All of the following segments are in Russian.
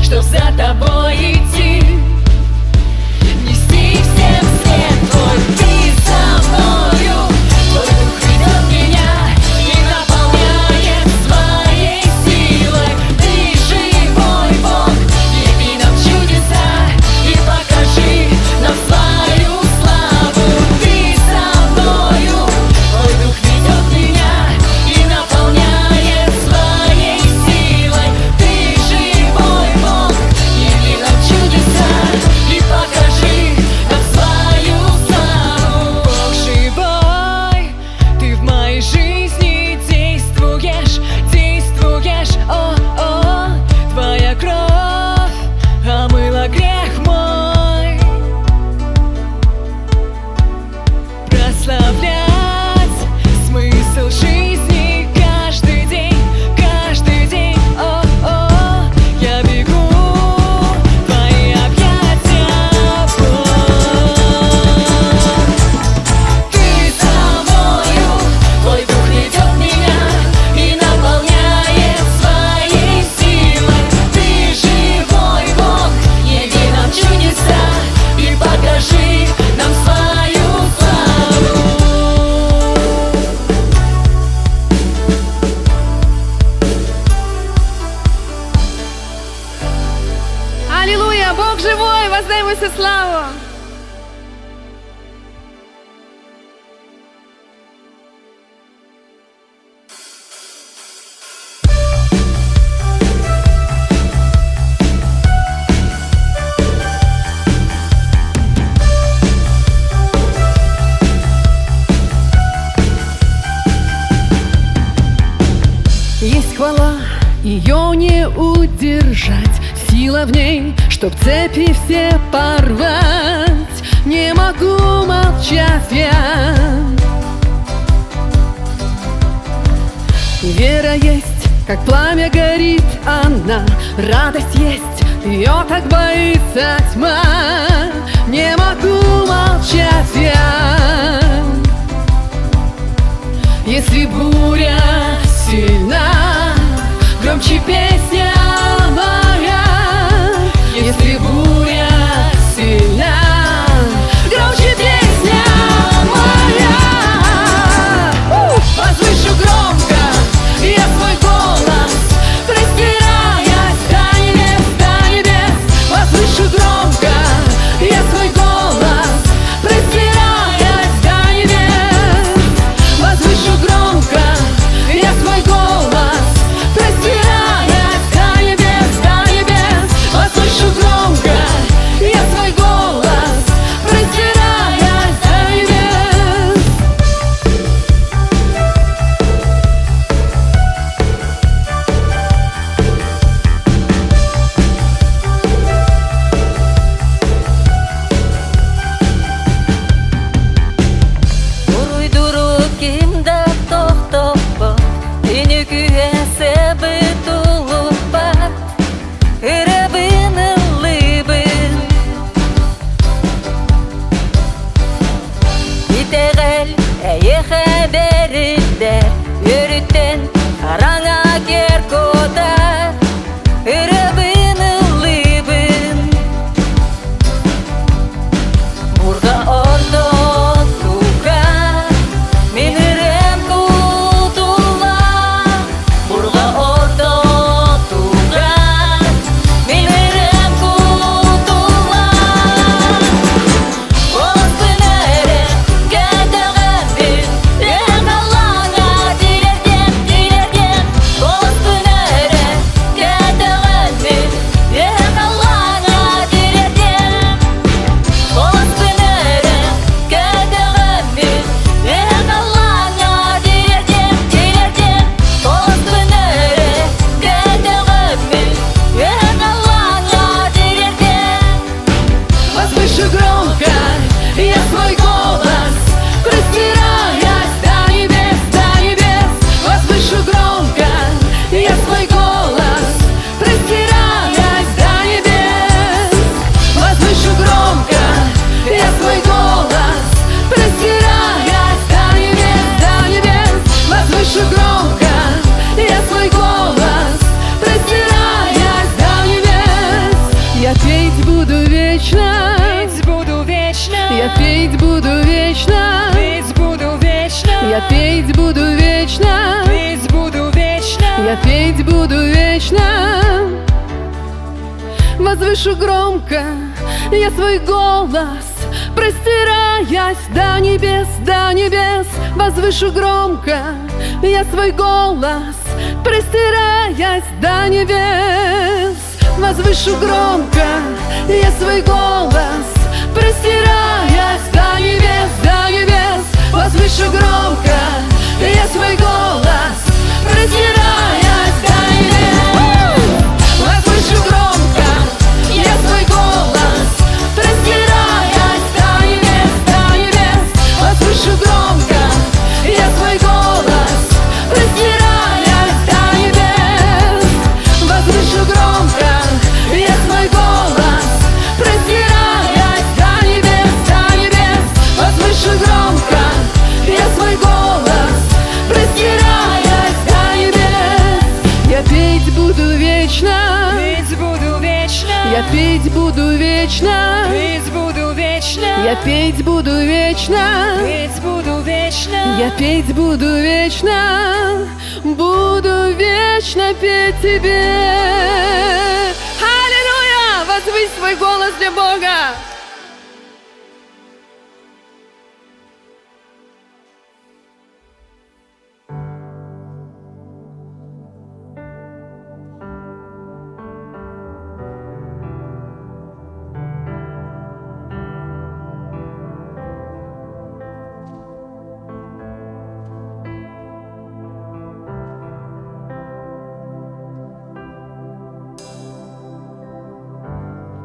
чтоб за тобой идти, нести всем свет твой. Ты со мною, твой дух ведет меня и наполняет своей силой. Ты живой Бог, яви нам чудеса и покажи нам свою славу. Ты со мною, твой дух ведет меня и наполняет своей силой. Ты живой Бог, яви нам чудеса и покажи нам свою славу. Бог живой, ты в моей жизни действуешь, действуешь, о-о. Твоя кровь омыла грех мой. Прославлять смысл жизни каждый день, о-о. Я бегу в твои объятия, Бог. Ты со мною, твой дух ведет меня и наполняет своей силой. Ты живой Бог, яви нам чудеса и покажи нам свою славу. Аллилуйя! Бог живой! Воздай ему всю славу! Есть хвала, ее не удержать, сила в ней, чтоб цепи все порвать. Не могу молчать я. Вера есть, как пламя горит она, радость есть, ее так боится тьма. Не могу молчать я. Если буря сильна, громче песня моя. Если буря сильна, громче песня моя. Возвышу громко я свой голос, простираясь до небес, до небес. Возвышу громко я свой голос, простираясь до небес. Возвышу громко я свой голос, простираясь до Я петь буду вечно, петь буду вечно, я петь буду вечно. Возвышу громко я свой голос, простираясь до небес, до небес. Возвышу громко я свой голос, простираясь до небес. Возвышу громко я свой голос, простираясь до небес, до небес. Возвышу громко я свой голос, простираясь до небес. Возвышу громко я свой голос, простираясь до небес, до небес. Возвышу громко я свой голос, простираясь до небес. Возвышу громко я свой голос, простираясь до небес, до небес. Возвышу громко я свой голос, простираясь до небес. Я петь буду вечно, петь буду вечно, я петь буду вечно, петь буду вечно, я петь буду вечно, петь буду вечно, я петь буду вечно, буду вечно петь тебе. Аллилуйя! Возвысь свой голос для Бога.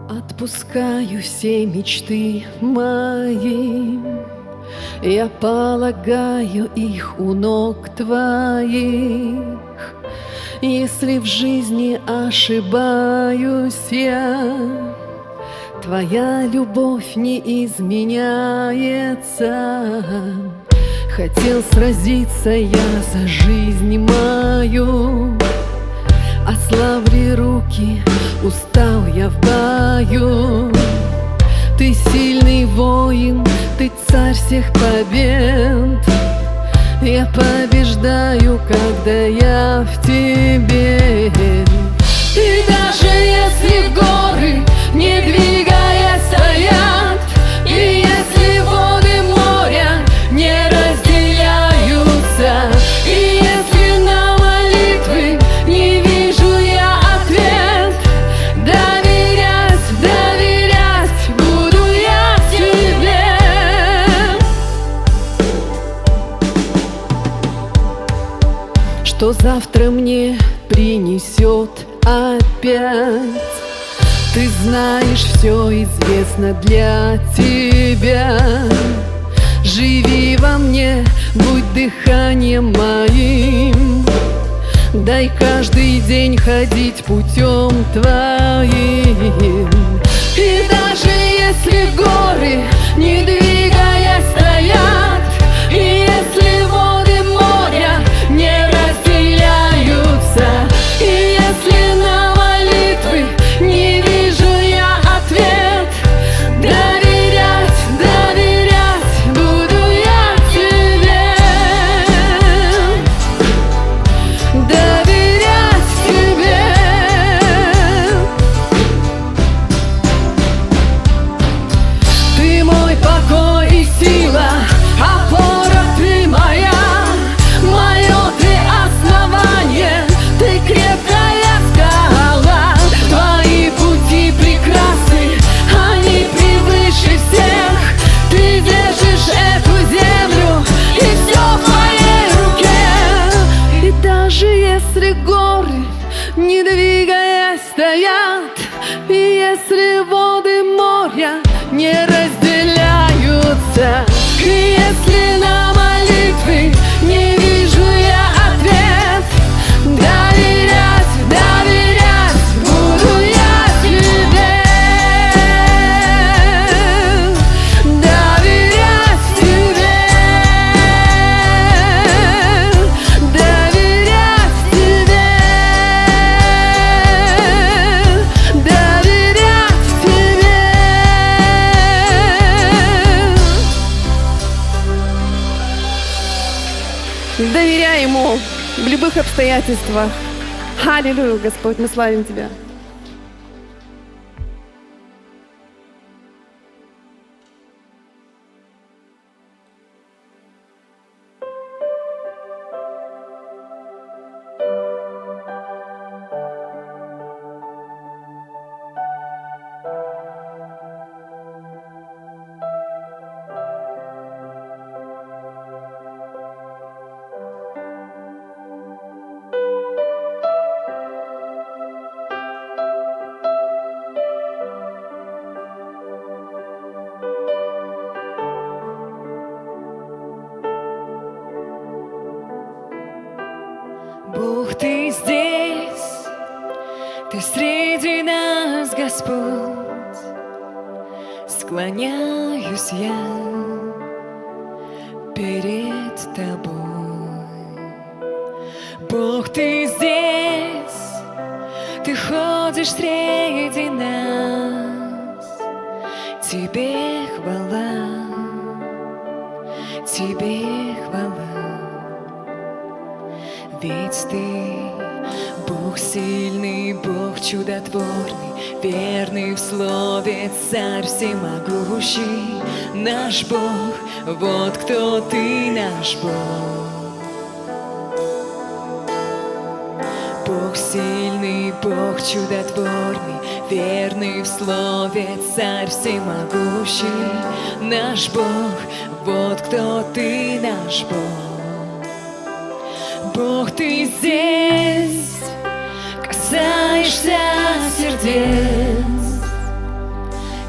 Отпускаю все мечты мои, я полагаю их у ног твоих. Если в жизни ошибаюсь я, твоя любовь не изменяется. Хотел сразиться я за жизнь мою, ослабли руки, устал я в бою. Ты сильный воин, ты царь всех побед. Я побеждаю, когда я в тебе. И даже если горы, не двигаясь, стоят, и если воды моря не разделяются, и если на молитвы не вижу я ответ, доверять, доверять буду я тебе. Что завтра мне принесет опять? Ты знаешь, все известно для тебя. Живи во мне, будь дыханием моим. Дай каждый день ходить путем твоим. И даже если горы, не двигаясь, стоят, и если воды моря не разделяются, и если на молитвы не вижу я ответ, доверять, доверять буду я тебе. Доверять тебе. Ты мой покой и сила, опора ты моя, мое ты основание, ты крепкая скала. Твои пути прекрасны, они превыше всех. Ты держишь эту землю, и все в твоей руке. И даже если горы, не двигаясь, стоят, и если воды моря не разделяются, и если на молитвы не вижу я ответ, доверять, доверять буду я тебе. Доверять тебе. Доверять тебе. Доверять в любых обстоятельствах. Аллилуйя, Господь, мы славим Тебя. Бог, Ты здесь, Ты среди нас, Господь. Склоняюсь я перед Тобой. Бог, Ты здесь, Ты ходишь среди нас. Тебе хвала, Тебе хвала. Ведь Ты Бог сильный, Бог чудотворный, верный в слове, Царь всемогущий, наш Бог, вот кто Ты, наш Бог. Бог сильный, Бог чудотворный, верный в слове, Царь всемогущий, наш Бог, вот кто Ты, наш Бог. Бог, Ты здесь, касаешься сердец,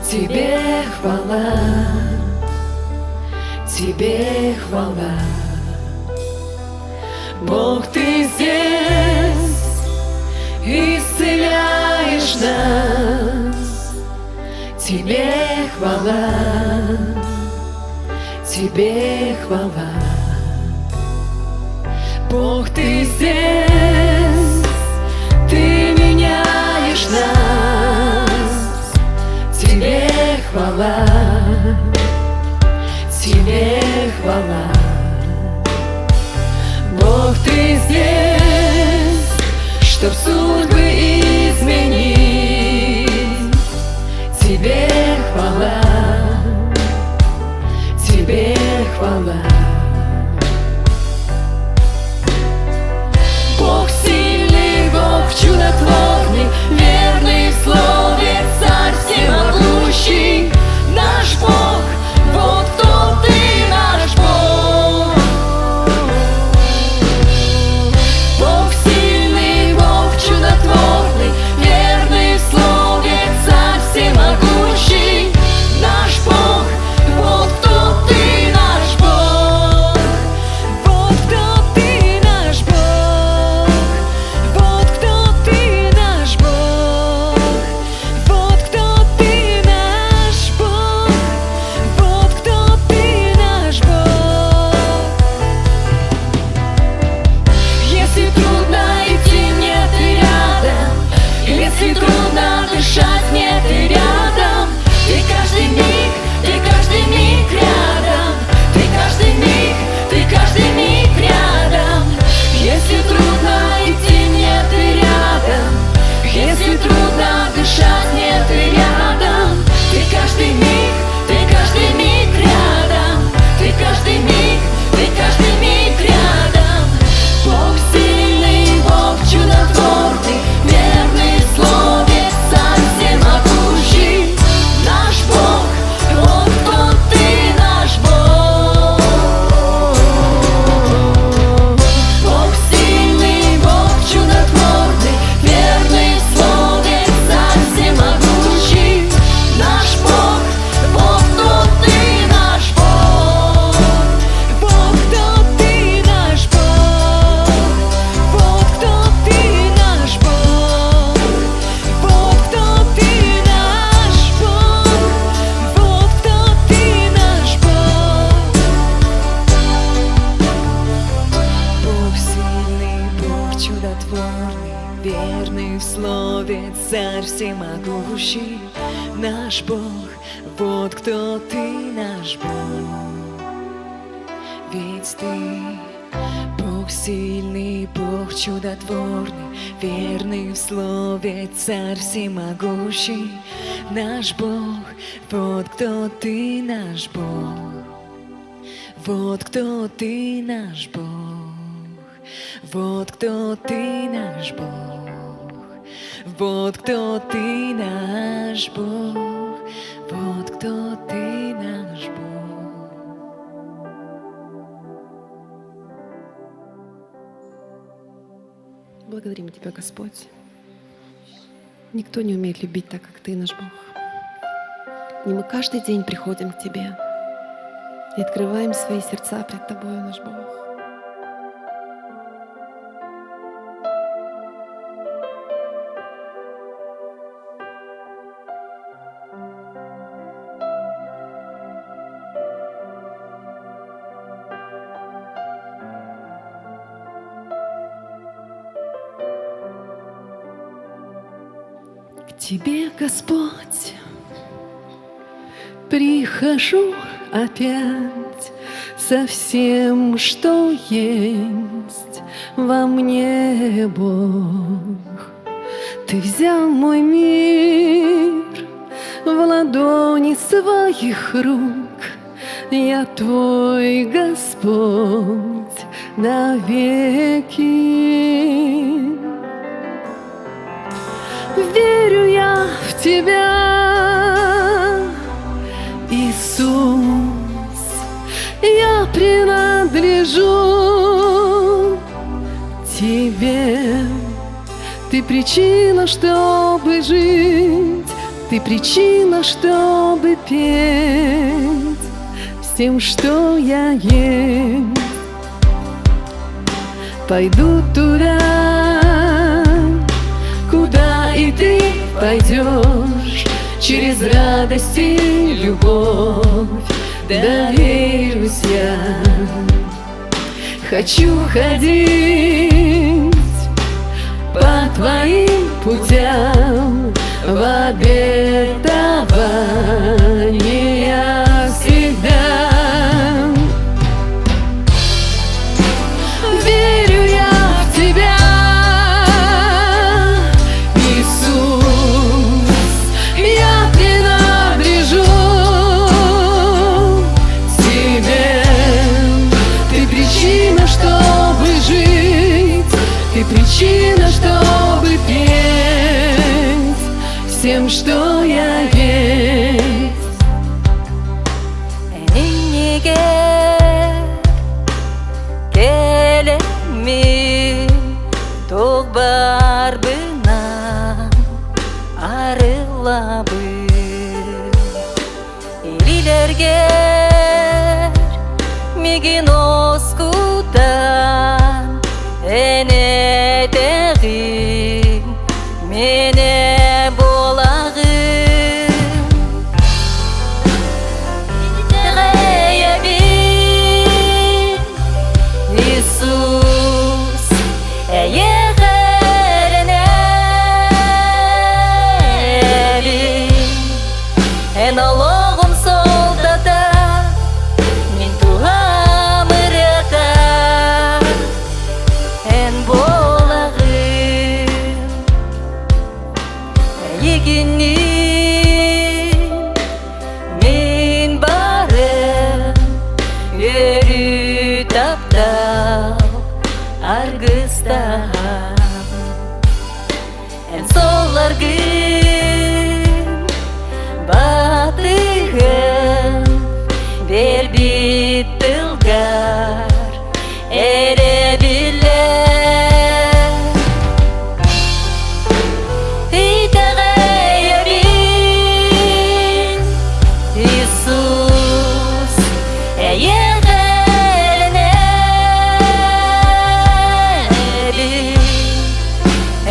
Тебе хвала, Тебе хвала. Бог, Ты здесь, исцеляешь нас, Тебе хвала, Тебе хвала. Бог, Ты здесь, Ты меняешь нас, Тебе хвала, Тебе хвала. Бог, Ты здесь, чтоб судьбы изменить, Тебе хвала, Тебе хвала. Бог сильный, Бог чудотворный, верный в слове, Царь всемогущий, наш Бог, вот кто Ты, наш Бог. Бог сильный, Бог чудотворный, верный в слове, Царь всемогущий, наш Бог, вот кто Ты, наш Бог. Вот кто Ты, наш Бог. Вот кто Ты, наш Бог. Вот кто Ты, наш Бог. Вот кто Ты, наш Бог. Если трудно идти, мне Ты рядом. Если трудно дышать, мне Ты рядом. Ты каждый миг рядом. Ты каждый миг рядом. Если трудно идти, мне Ты рядом. Если трудно дышать, мне Ты рядом. Ты каждый миг рядом. Ты каждый миг рядом. Бог сильный, Бог чудотворный, верный в слове, Царь всемогущий, наш Бог, вот кто Ты, наш Бог. Бог сильный, Бог чудотворный, верный в слове, Царь всемогущий, наш Бог, вот кто Ты, наш Бог. Вот кто Ты, наш Бог. Вот кто Ты, наш Бог. Вот кто Ты, наш Бог. Вот кто Ты, наш Бог. Бог сильный, Бог чудотворный, верный в слове, Царь всемогущий, наш Бог, вот кто Ты, наш Бог. Ведь Ты Бог Бог сильный, Бог чудотворный, верный в слове, Царь всемогущий. Наш Бог, вот кто ты, наш Бог. Вот кто ты, наш Бог. Вот кто ты, наш Бог. Вот кто ты, наш Бог. Вот кто ты, наш Бог. Благодарим Тебя, Господь. Никто не умеет любить так, как Ты, наш Бог. И мы каждый день приходим к Тебе и открываем свои сердца пред Тобою, наш Бог. К Тебе, Господь, прихожу опять со всем, что есть во мне, Бог. Ты взял мой мир в ладони своих рук. Я Твой, Господь, навеки. Верю я в Тебя, Иисус, я принадлежу Тебе. Ты причина, чтобы жить, Ты причина, чтобы петь всем, что я есть. Пойду туда, куда и Ты пойдешь, через радость и любовь доверюсь я. Хочу ходить по Твоим путям, в обетования всегда. Верю я в Тебя, Иисус, я принадлежу Тебе. Ты причина, чтобы жить, Ты причина, чтобы петь всем, что я есть. Неге келеми тоғбар бынан арылабы Илилерге мигин оскудан эне дегин мене Налогом солдата мин туам река эн болагым егини мин барым өрү таптал аргыстан эн соларгым батыгым бербит тылгар эре биле Итагайабин Иисус эйегерне би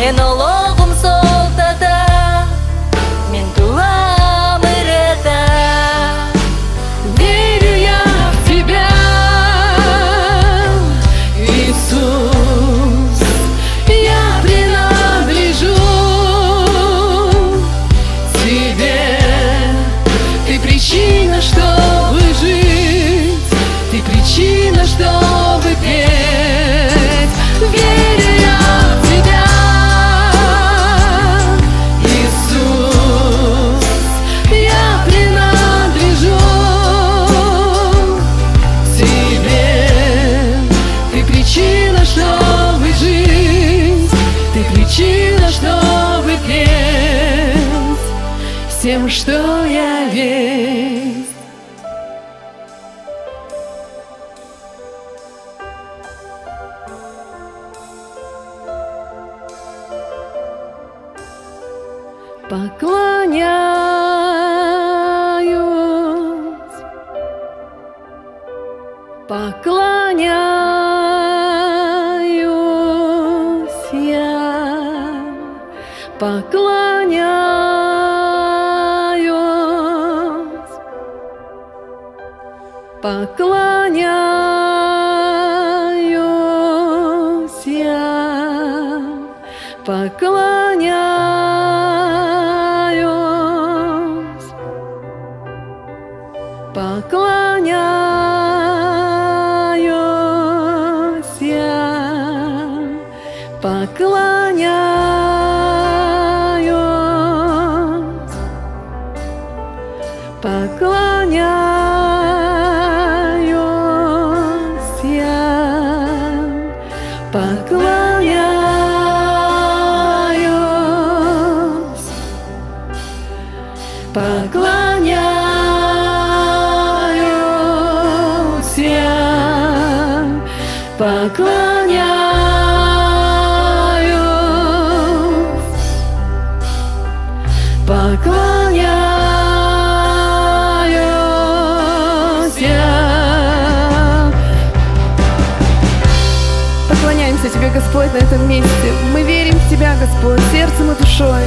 энологум солдата всем, что я есть. Поклоняюсь, поклоняюсь я, поклоняюсь, поклоняюсь я, поклоняюсь, поклоняюсь я, поклоняюсь, поклоняюсь я, поклоняюсь, поклоняюсь я, поклоняюсь, поклоняюсь я. Поклоняемся Тебе, Господь, на этом месте. Мы верим в Тебя, Господь, сердцем и душой.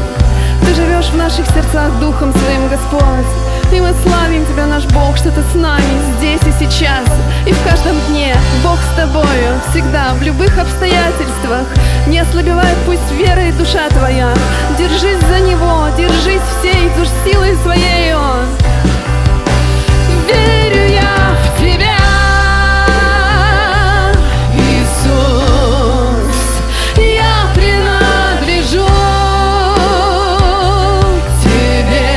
Ты живешь в наших сердцах Духом Своим, Господь. И мы славим Тебя, наш Бог, что Ты с нами здесь и сейчас, и в каждом дне. Бог с Тобою всегда, в любых обстоятельствах. Не ослабевает пусть вера и душа Твоя. Держись за Него, держись всей силой Своей. Верю я в Тебя, Иисус, я принадлежу к Тебе.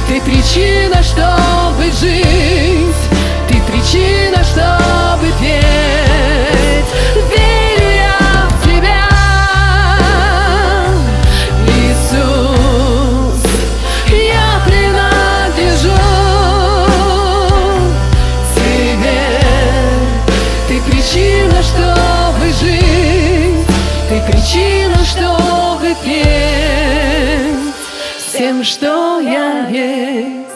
Ты причина, чтобы жить, Ты причина, чтобы петь. Верю я в Тебя, Иисус, я принадлежу Тебе. Ты причина, чтобы жить, Ты причина, чтобы петь всем, что я есть.